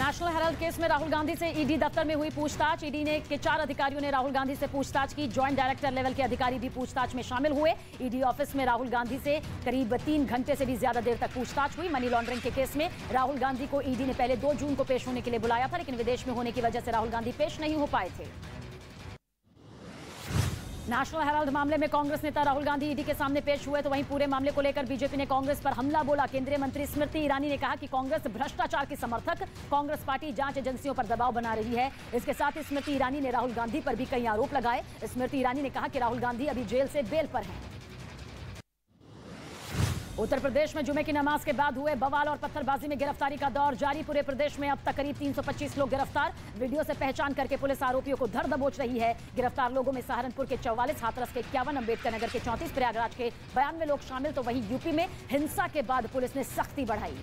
National Herald case में राहुल गांधी से ED दफ्तर में हुई पूछताछ। ईडी ने के 4 अधिकारियों ने राहुल गांधी से पूछताछ की। जॉइंट डायरेक्टर लेवल के अधिकारी भी पूछताछ में शामिल हुए। ईडी ऑफिस में राहुल गांधी से करीब 3 घंटे से भी ज्यादा देर तक पूछताछ हुई। मनी लॉन्ड्रिंग के केस में राहुल गांधी को ईडी ने पहले 2 जून को पेश होने के लिए बुलाया था, लेकिन विदेश में होने की वजह से राहुल गांधी पेश नहीं हो पाए थे। नेशनल हेराल्ड मामले में कांग्रेस नेता राहुल गांधी ईडी के सामने पेश हुए, तो वहीं पूरे मामले को लेकर बीजेपी ने कांग्रेस पर हमला बोला। केंद्रीय मंत्री स्मृति ईरानी ने कहा कि कांग्रेस भ्रष्टाचार की समर्थक, कांग्रेस पार्टी जांच एजेंसियों पर दबाव बना रही है। इसके साथ ही स्मृति ईरानी ने राहुल गांधी पर भी कई आरोप लगाए। स्मृति ईरानी ने कहा कि राहुल गांधी अभी जेल से बेल पर हैं। उत्तर प्रदेश में जुमे की नमाज के बाद हुए बवाल और पत्थरबाजी में गिरफ्तारी का दौर जारी। पूरे प्रदेश में अब तक करीब 325 लोग गिरफ्तार। वीडियो से पहचान करके पुलिस आरोपियों को धर दबोच रही है। गिरफ्तार लोगों में सहारनपुर के 44, हाथरस के 51, अंबेडकर नगर के 34, प्रयागराज के 92 लोग शामिल। तो वहीं यूपी में हिंसा के बाद पुलिस ने सख्ती बढ़ाई।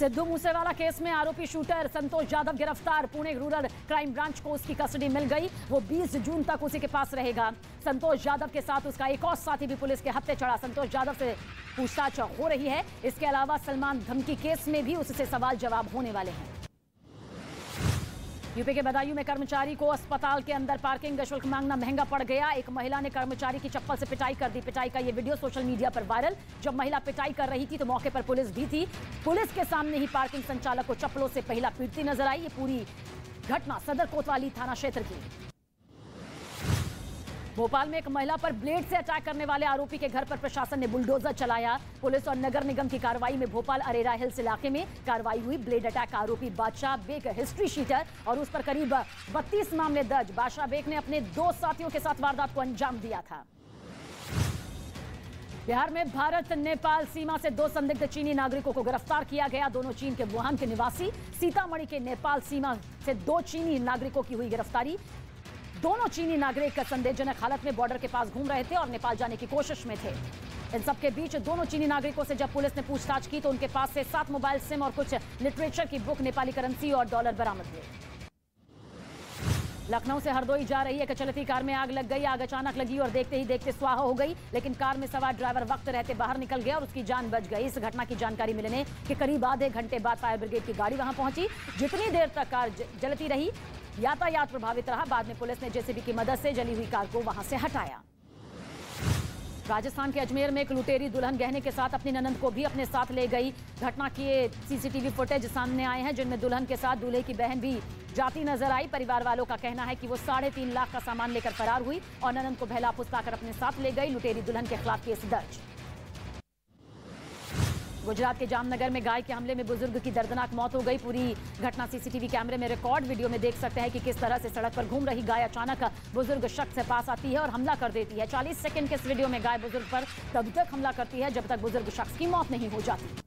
सिद्धू मूसेवाला केस में आरोपी शूटर संतोष यादव गिरफ्तार। पुणे रूरल क्राइम ब्रांच को उसकी कस्टडी मिल गई। वो 20 जून तक उसी के पास रहेगा। संतोष यादव के साथ उसका एक और साथी भी पुलिस के हत्थे चढ़ा। संतोष यादव से पूछताछ हो रही है। इसके अलावा सलमान धमकी केस में भी उससे सवाल जवाब होने वाले हैं। यूपी के बदायूं में कर्मचारी को अस्पताल के अंदर पार्किंग शुल्क मांगना महंगा पड़ गया। एक महिला ने कर्मचारी की चप्पल से पिटाई कर दी। पिटाई का ये वीडियो सोशल मीडिया पर वायरल। जब महिला पिटाई कर रही थी तो मौके पर पुलिस भी थी। पुलिस के सामने ही पार्किंग संचालक को चप्पलों से महिला पीटती नजर आई। ये पूरी घटना सदर कोतवाली थाना क्षेत्र की। भोपाल में एक महिला पर ब्लेड से अटैक करने वाले आरोपी के घर पर प्रशासन ने बुलडोजर चलाया। पुलिस और नगर निगम की कार्रवाई में भोपाल अरेरा हिल्स इलाके में कार्रवाई हुई। ब्लेड अटैक आरोपी बादशाह बेग हिस्ट्री शीटर और उस पर करीब 32 मामले दर्ज। बादशाह बेग ने अपने 2 साथियों के साथ वारदात को अंजाम दिया था। बिहार में भारत नेपाल सीमा से 2 संदिग्ध चीनी नागरिकों को गिरफ्तार किया गया। दोनों चीन के वुहान के निवासी। सीतामढ़ी के नेपाल सीमा से 2 चीनी नागरिकों की हुई गिरफ्तारी। दोनों चीनी नागरिक संदेहजनक हालत में बॉर्डर के पास घूम रहे थे और नेपाल जाने की कोशिश में थे। इन सबके बीच दोनों चीनी नागरिकों से जब पुलिस ने पूछताछ की तो उनके पास से 7 मोबाइल सिम और कुछ लिटरेचर की बुक, नेपाली करेंसी और डॉलर बरामद हुए। लखनऊ से हरदोई जा रही एक चलती कार में आग लग गई। आग अचानक लगी और देखते ही देखते स्वाहा हो गई, लेकिन कार में सवार ड्राइवर वक्त रहते बाहर निकल गया और उसकी जान बच गई। इस घटना की जानकारी मिलने के करीब आधे घंटे बाद फायर ब्रिगेड की गाड़ी वहां पहुंची। जितनी देर तक कार जलती रही, यातायात प्रभावित रहा। बाद में पुलिस ने जेसीबी की मदद से जली हुई कार को वहां से हटाया। राजस्थान के अजमेर में एक लुटेरी दुल्हन गहने के साथ अपनी ननंद को भी अपने साथ ले गई। घटना के सीसीटीवी फुटेज सामने आए हैं, जिनमें दुल्हन के साथ दूल्हे की बहन भी जाती नजर आई। परिवार वालों का कहना है कि वो 3.5 लाख का सामान लेकर फरार हुई और ननंद को बहला फुसलाकर अपने साथ ले गई। लुटेरी दुल्हन के खिलाफ केस दर्ज। गुजरात के जामनगर में गाय के हमले में बुजुर्ग की दर्दनाक मौत हो गई। पूरी घटना सीसीटीवी कैमरे में रिकॉर्ड। वीडियो में देख सकते हैं कि किस तरह से सड़क पर घूम रही गाय अचानक बुजुर्ग शख्स से पास आती है और हमला कर देती है। 40 सेकंड के इस वीडियो में गाय बुजुर्ग पर तब तक हमला करती है जब तक बुजुर्ग शख्स की मौत नहीं हो जाती।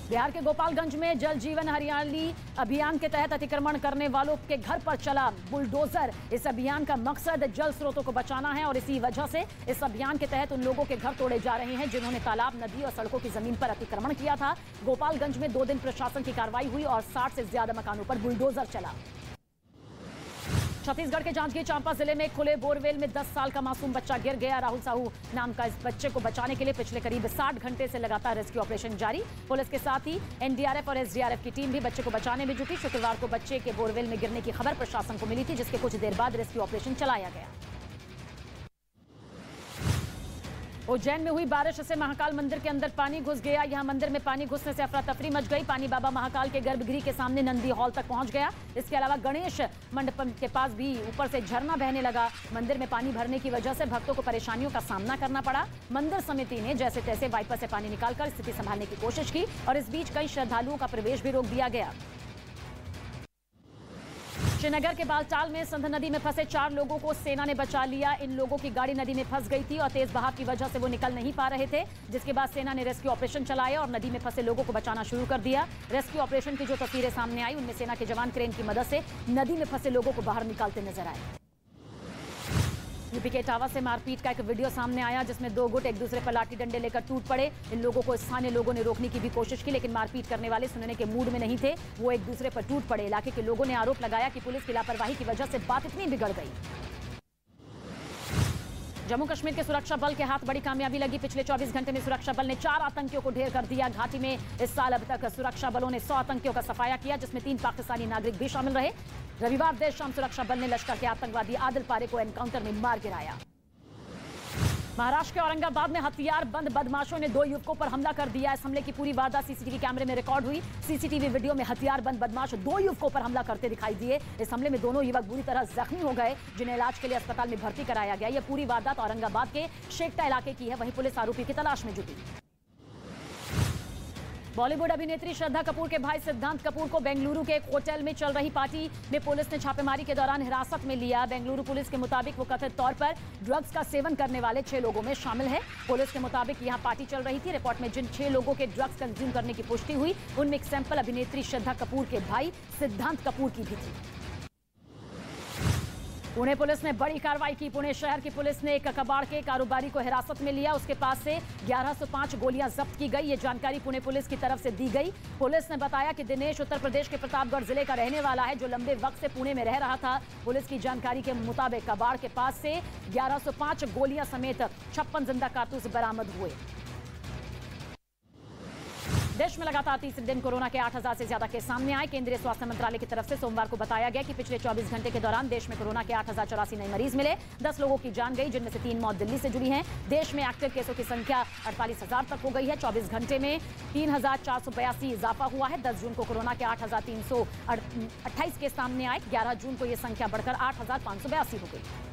बिहार के गोपालगंज में जल जीवन हरियाली अभियान के तहत अतिक्रमण करने वालों के घर पर चला बुलडोजर। इस अभियान का मकसद जल स्रोतों को बचाना है और इसी वजह से इस अभियान के तहत उन लोगों के घर तोड़े जा रहे हैं जिन्होंने तालाब, नदी और सड़कों की जमीन पर अतिक्रमण किया था। गोपालगंज में 2 दिन प्रशासन की कार्रवाई हुई और 60 से ज्यादा मकानों पर बुलडोजर चला। छत्तीसगढ़ के जांजगीर चांपा जिले में खुले बोरवेल में 10 साल का मासूम बच्चा गिर गया। राहुल साहू नाम का इस बच्चे को बचाने के लिए पिछले करीब 60 घंटे से लगातार रेस्क्यू ऑपरेशन जारी। पुलिस के साथ ही एनडीआरएफ और एसडीआरएफ की टीम भी बच्चे को बचाने में जुटी। शुक्रवार को बच्चे के बोरवेल में गिरने की खबर प्रशासन को मिली थी, जिसके कुछ देर बाद रेस्क्यू ऑपरेशन चलाया गया। उज्जैन में हुई बारिश से महाकाल मंदिर के अंदर पानी घुस गया। यहां मंदिर में पानी घुसने से अफरा तफरी मच गई। पानी बाबा महाकाल के गर्भगृह के सामने नंदी हॉल तक पहुंच गया। इसके अलावा गणेश मंडपम के पास भी ऊपर से झरना बहने लगा। मंदिर में पानी भरने की वजह से भक्तों को परेशानियों का सामना करना पड़ा। मंदिर समिति ने जैसे तैसे वाइपर से पानी निकालकर स्थिति संभालने की कोशिश की और इस बीच कई श्रद्धालुओं का प्रवेश भी रोक दिया गया। श्रीनगर के बालटाल में सिंध नदी में फंसे 4 लोगों को सेना ने बचा लिया। इन लोगों की गाड़ी नदी में फंस गई थी और तेज बहाव की वजह से वो निकल नहीं पा रहे थे, जिसके बाद सेना ने रेस्क्यू ऑपरेशन चलाया और नदी में फंसे लोगों को बचाना शुरू कर दिया। रेस्क्यू ऑपरेशन की जो तस्वीरें सामने आई उनमें सेना के जवान क्रेन की मदद से नदी में फंसे लोगों को बाहर निकालते नजर आए। यूपी के इटावा से मारपीट का एक वीडियो सामने आया, जिसमें 2 गुट एक दूसरे पर लाठी डंडे लेकर टूट पड़े। इन लोगों को स्थानीय लोगों ने रोकने की भी कोशिश की, लेकिन मारपीट करने वाले सुनने के मूड में नहीं थे। वो एक दूसरे पर टूट पड़े। इलाके के लोगों ने आरोप लगाया कि पुलिस की लापरवाही की वजह से बात इतनी बिगड़ गई। जम्मू कश्मीर के सुरक्षा बल के हाथ बड़ी कामयाबी लगी। पिछले 24 घंटे में सुरक्षा बल ने 4 आतंकियों को ढेर कर दिया। घाटी में इस साल अब तक सुरक्षा बलों ने 100 आतंकियों का सफाया किया, जिसमें 3 पाकिस्तानी नागरिक भी शामिल रहे। रविवार देर शाम सुरक्षा बल ने लश्कर के आतंकवादी आदिल पारे को एनकाउंटर में मार गिराया। महाराष्ट्र के औरंगाबाद में हथियारबंद बदमाशों ने 2 युवकों पर हमला कर दिया। इस हमले की पूरी वारदात सीसीटीवी कैमरे में रिकॉर्ड हुई। सीसीटीवी वीडियो में हथियारबंद बदमाश 2 युवकों पर हमला करते दिखाई दिए। इस हमले में दोनों युवक बुरी तरह जख्मी हो गए, जिन्हें इलाज के लिए अस्पताल में भर्ती कराया गया। यह पूरी वारदात औरंगाबाद के शेखटा इलाके की है। वहीं पुलिस आरोपी की तलाश में जुटी। बॉलीवुड अभिनेत्री श्रद्धा कपूर के भाई सिद्धांत कपूर को बेंगलुरु के एक होटल में चल रही पार्टी में पुलिस ने छापेमारी के दौरान हिरासत में लिया। बेंगलुरु पुलिस के मुताबिक वो कथित तौर पर ड्रग्स का सेवन करने वाले 6 लोगों में शामिल है। पुलिस के मुताबिक यहां पार्टी चल रही थी। रिपोर्ट में जिन 6 लोगों के ड्रग्स कंज्यूम करने की पुष्टि हुई, उनमें एक सैंपल अभिनेत्री श्रद्धा कपूर के भाई सिद्धांत कपूर की भी थी। पुणे पुलिस ने बड़ी कार्रवाई की। पुणे शहर की पुलिस ने एक कबाड़ के कारोबारी को हिरासत में लिया। उसके पास से 1105 गोलियां जब्त की गई। ये जानकारी पुणे पुलिस की तरफ से दी गई। पुलिस ने बताया कि दिनेश उत्तर प्रदेश के प्रतापगढ़ जिले का रहने वाला है, जो लंबे वक्त से पुणे में रह रहा था। पुलिस की जानकारी के मुताबिक कबाड़ के पास से 1105 गोलियां समेत 56 जिंदा कारतूस बरामद हुए। देश में लगातार तीसरे दिन कोरोना के 8000 से ज्यादा केस सामने आए। केंद्रीय स्वास्थ्य मंत्रालय की तरफ से सोमवार को बताया गया कि पिछले 24 घंटे के दौरान देश में कोरोना के 8084 नए मरीज मिले। 10 लोगों की जान गई, जिनमें से 3 मौत दिल्ली से जुड़ी हैं। देश में एक्टिव केसों की संख्या 48000 तक हो गई है। 24 घंटे में 3482 इजाफा हुआ है। 10 जून को कोरोना के 8328 केस सामने आए। 11 जून को यह संख्या बढ़कर 8582 हो गई।